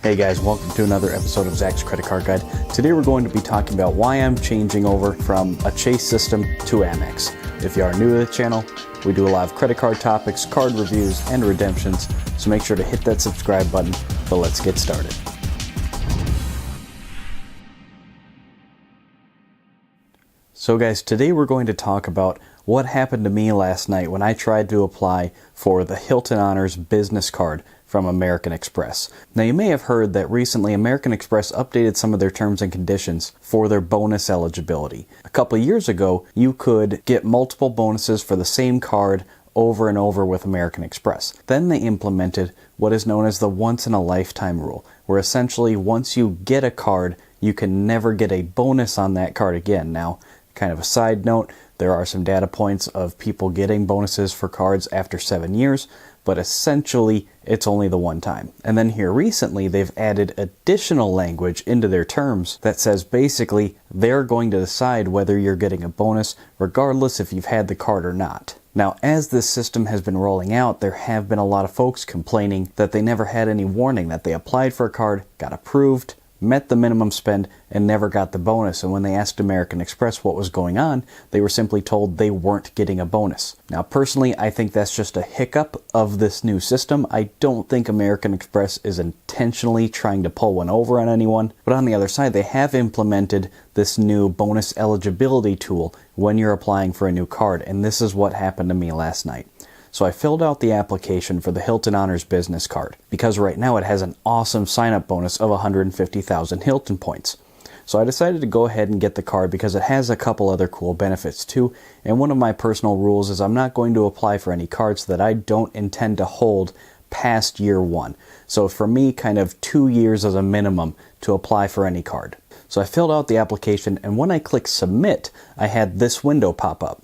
Hey guys, welcome to another episode of Zach's Credit Card Guide. Today we're going to be talking about why I'm changing over from a Chase system to Amex. If you are new to the channel, we do a lot of credit card topics, card reviews, and redemptions, so make sure to hit that subscribe button, but let's get started. So guys, today we're going to talk about what happened to me last night when I tried to apply for the Hilton Honors business card from American Express. Now you may have heard that recently American Express updated some of their terms and conditions for their bonus eligibility. A couple of years ago, you could get multiple bonuses for the same card over and over with American Express. Then they implemented what is known as the once-in-a-lifetime rule, where essentially once you get a card, you can never get a bonus on that card again. Now, kind of a side note, there are some data points of people getting bonuses for cards after 7 years, but essentially it's only the one time. And then here recently they've added additional language into their terms that says basically they're going to decide whether you're getting a bonus regardless if you've had the card or not. Now, as this system has been rolling out, there have been a lot of folks complaining that they never had any warning, that they applied for a card, got approved, met the minimum spend, and never got the bonus. And when they asked American Express what was going on, they were simply told they weren't getting a bonus. Now, personally, I think that's just a hiccup of this new system. I don't think American Express is intentionally trying to pull one over on anyone. But on the other side, they have implemented this new bonus eligibility tool when you're applying for a new card. And this is what happened to me last night. So I filled out the application for the Hilton Honors business card because right now it has an awesome sign-up bonus of 150,000 Hilton points. So I decided to go ahead and get the card because it has a couple other cool benefits too. And one of my personal rules is I'm not going to apply for any cards that I don't intend to hold past year one. So for me, kind of 2 years as a minimum to apply for any card. So I filled out the application, and when I clicked submit, I had this window pop up.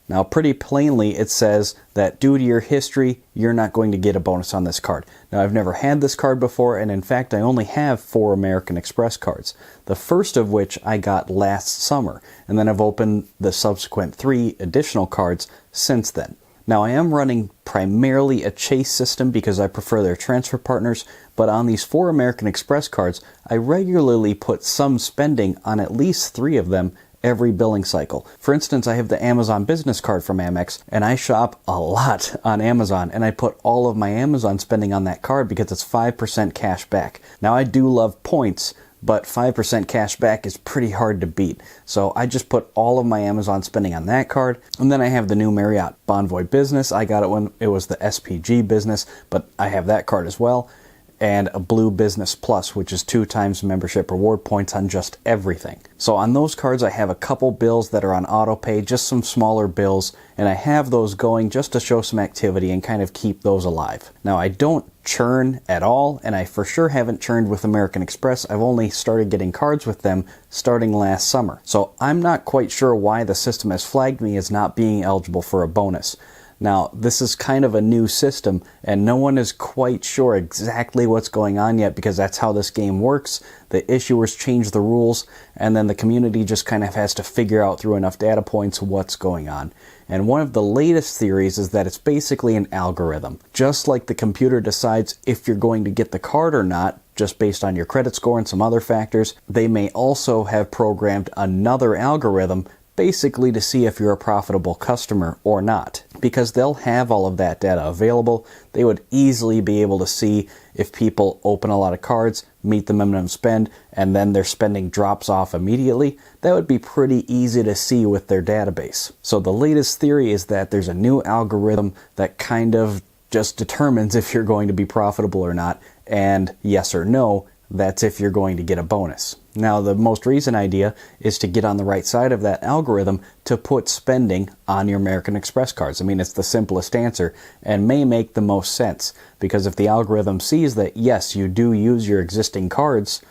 Now, pretty plainly, it says that due to your history, you're not going to get a bonus on this card. Now, I've never had this card before, and in fact, I only have 4 American Express cards. The first of which I got last summer, and then I've opened the subsequent 3 additional cards since then. Now, I am running primarily a Chase system because I prefer their transfer partners, but on these 4 American Express cards, I regularly put some spending on at least 3 of them every billing cycle. For instance, I have the Amazon business card from Amex, and I shop a lot on Amazon, and I put all of my Amazon spending on that card because it's 5% cash back. Now, I do love points, but 5% cash back is pretty hard to beat. So I just put all of my Amazon spending on that card. And then I have the new Marriott Bonvoy business. I got it when it was the SPG business, but I have that card as well. And a Blue Business Plus, which is 2 times membership reward points on just everything. So on those cards, I have a couple bills that are on auto pay, just some smaller bills, and I have those going just to show some activity and kind of keep those alive. Now, I don't churn at all, and I for sure haven't churned with American Express. I've only started getting cards with them starting last summer. So I'm not quite sure why the system has flagged me as not being eligible for a bonus. Now, this is kind of a new system, and no one is quite sure exactly what's going on yet because that's how this game works. The issuers change the rules, and then the community just kind of has to figure out through enough data points what's going on. And one of the latest theories is that it's basically an algorithm. Just like the computer decides if you're going to get the card or not, just based on your credit score and some other factors, they may also have programmed another algorithm basically to see if you're a profitable customer or not. Because they'll have all of that data available, they would easily be able to see if people open a lot of cards, meet the minimum spend, and then their spending drops off immediately. That would be pretty easy to see with their database. So the latest theory is that there's a new algorithm that kind of just determines if you're going to be profitable or not, and yes or no, that's if you're going to get a bonus. Now, the most recent idea is to get on the right side of that algorithm to put spending on your American Express cards. I mean, it's the simplest answer and may make the most sense because if the algorithm sees that, yes, you do use your existing cards,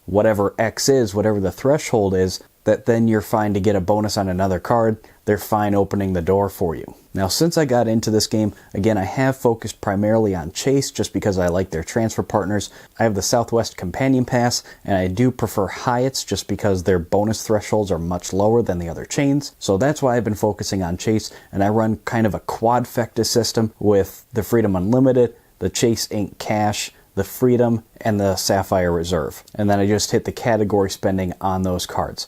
whatever X is, whatever the threshold is, that then you're fine to get a bonus on another card, they're fine opening the door for you. Now, since I got into this game, again, I have focused primarily on Chase just because I like their transfer partners. I have the Southwest Companion Pass, and I do prefer Hyatt's just because their bonus thresholds are much lower than the other chains. So that's why I've been focusing on Chase, and I run kind of a quadfecta system with the Freedom Unlimited, the Chase Inc. Cash, the Freedom, and the Sapphire Reserve. And then I just hit the category spending on those cards.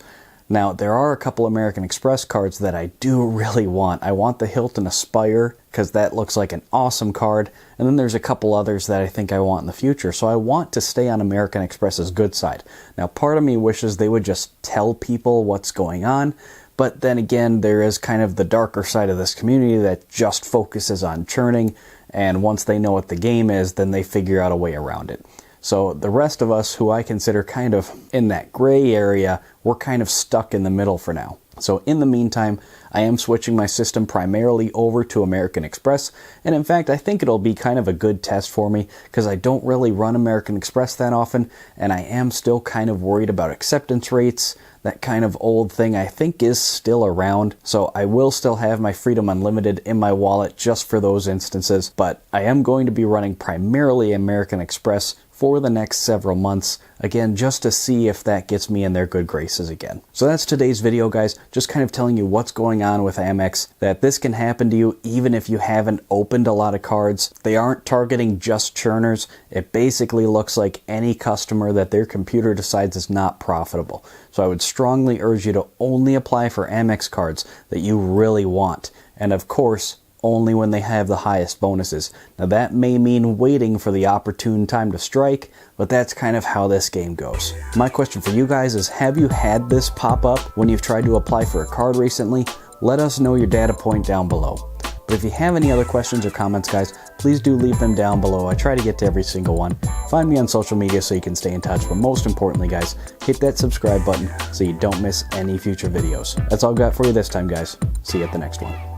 Now, there are a couple American Express cards that I do really want. I want the Hilton Aspire because that looks like an awesome card. And then there's a couple others that I think I want in the future. So I want to stay on American Express's good side. Now, part of me wishes they would just tell people what's going on. But then again, there is kind of the darker side of this community that just focuses on churning. And once they know what the game is, then they figure out a way around it. So the rest of us, who I consider kind of in that gray area, we're kind of stuck in the middle for now. So in the meantime, I am switching my system primarily over to American Express. And in fact, I think it'll be kind of a good test for me because I don't really run American Express that often. And I am still kind of worried about acceptance rates. That kind of old thing I think is still around. So I will still have my Freedom Unlimited in my wallet just for those instances. But I am going to be running primarily American Express for the next several months, again, just to see if that gets me in their good graces again. So that's today's video, guys, just kind of telling you what's going on with Amex, that this can happen to you even if you haven't opened a lot of cards. They aren't targeting just churners. It basically looks like any customer that their computer decides is not profitable. So I would strongly urge you to only apply for Amex cards that you really want. And of course, only when they have the highest bonuses. Now that may mean waiting for the opportune time to strike, but that's kind of how this game goes. My question for you guys is, have you had this pop up when you've tried to apply for a card recently? Let us know your data point down below. But if you have any other questions or comments, guys, please do leave them down below. I try to get to every single one. Find me on social media so you can stay in touch. But most importantly, guys, hit that subscribe button so you don't miss any future videos. That's all I've got for you this time, guys. See you at the next one.